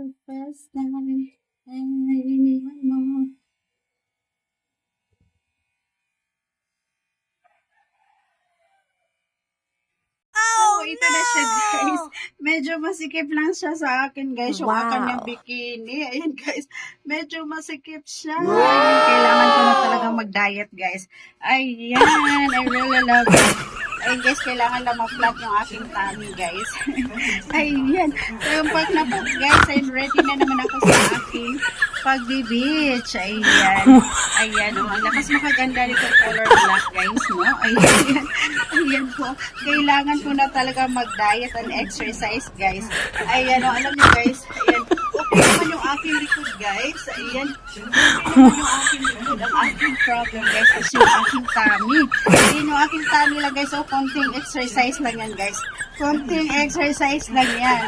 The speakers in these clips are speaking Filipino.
First time, iniwan mo. Oh, ito na siya, guys. Medyo masikip lang siya sa akin, guys. Yung kanyang bikini. Ayan, guys. Medyo masikip siya. Ayan, kailangan ko na talagang mag-diet, guys. Ayan, I really love it. Ayan, guys, kailangan lang ma-flat yung aking tummy, guys. Ayan. So, yung pag na-pop, guys, I'm ready na naman ako sa aking pagbi-beach. Ayan. Ayan, oh. Ang lakas makaganda nito color black, guys, no? Ayan. Ayan po. Kailangan ko na talaga mag-diet and exercise, guys. Ayan, oh. Alam niyo, guys. Ayan. Okay naman yung aking likod, guys. Ayan. Okay naman yung aking likod. Ang aking problem, guys, is yung aking tummy. Ayan, yung aking tummy lang, guys. So, konting exercise lang yan, guys. Konting exercise lang yan.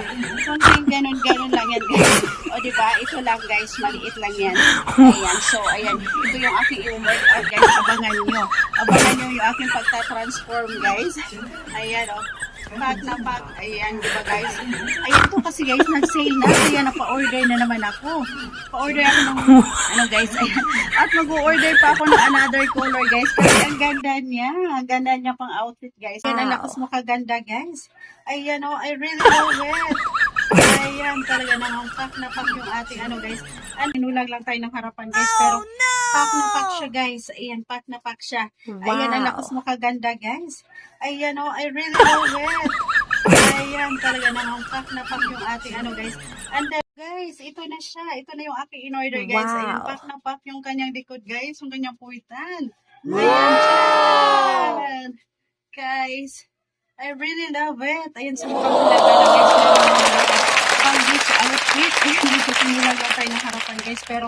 Konting ganun-ganun lang yan, guys. O, diba? Ito lang, guys. Maliit lang yan. Ayan. So, ayan. Ito yung aking i-workout, guys. Abangan nyo. Abangan nyo yung aking pagta-transform, guys. Ayan, o. Pack na pack. Ayan, diba, guys? Ayan to kasi, guys, nag-sale na. Kaya napa-order na naman ako. Pa-order ako ng, guys. Ayan. At mag-order pa ako ng another color, guys. Kasi ang ganda niya. Ang ganda niya pang outfit, guys. Ayan, ang lakas mo kaganda, guys. Ayan, oh, I really love it. Ayan, talaga namang pack na pack yung ating guys. Inulag lang tayo ng harapan, guys. Pero pack na pack siya, guys. Ayan, pack na pack siya. Ayan, ang lakas mo kaganda, guys. Ayan, oh, I really love it. Ayan, talaga namang pack na pack yung ating guys. And then, guys, ito na siya. Ito na yung aking in-order, guys. Ayan, pack na pack yung kanyang likod, guys. Yung kanyang puwitan. Ayan, dyan. Guys, I really love it. Ayan, sa mukhang nilagala, guys. Pang beach outfit. Ayan, dito sinilagay tayo ng harapan, guys. Pero,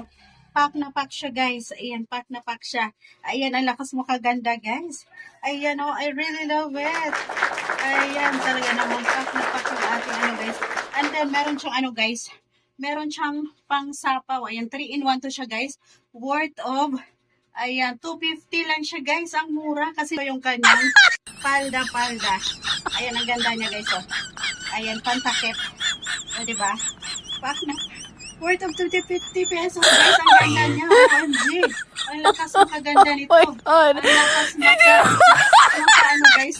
pack na pack siya, guys. Ayan, pack na pack siya. Ayan, ang lakas mo kaganda, guys. Ayan, oh, I really love it. Ayan, talaga namang pack na pack yung ating guys. And then, meron siyang guys. Meron siyang pang sapaw. Ayan, 3-in-1 to siya, guys. Worth of, ayan, 250 lang siya, guys. Ang mura kasi yung kanyang palda. Ayan, ang ganda niya, guys, oh. Ayan, pantakip. O, diba? Pack na worth of 250 pesos, guys. Ang ganda niya. OMG. Ang lakas makaganda nito. Ang lakas guys.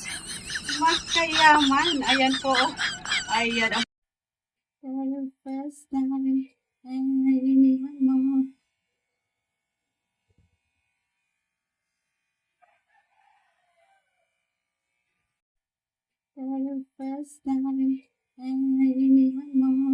Makayaman. Ayan po. Ayan. First time, iniwan mo. First time, iniwan mo.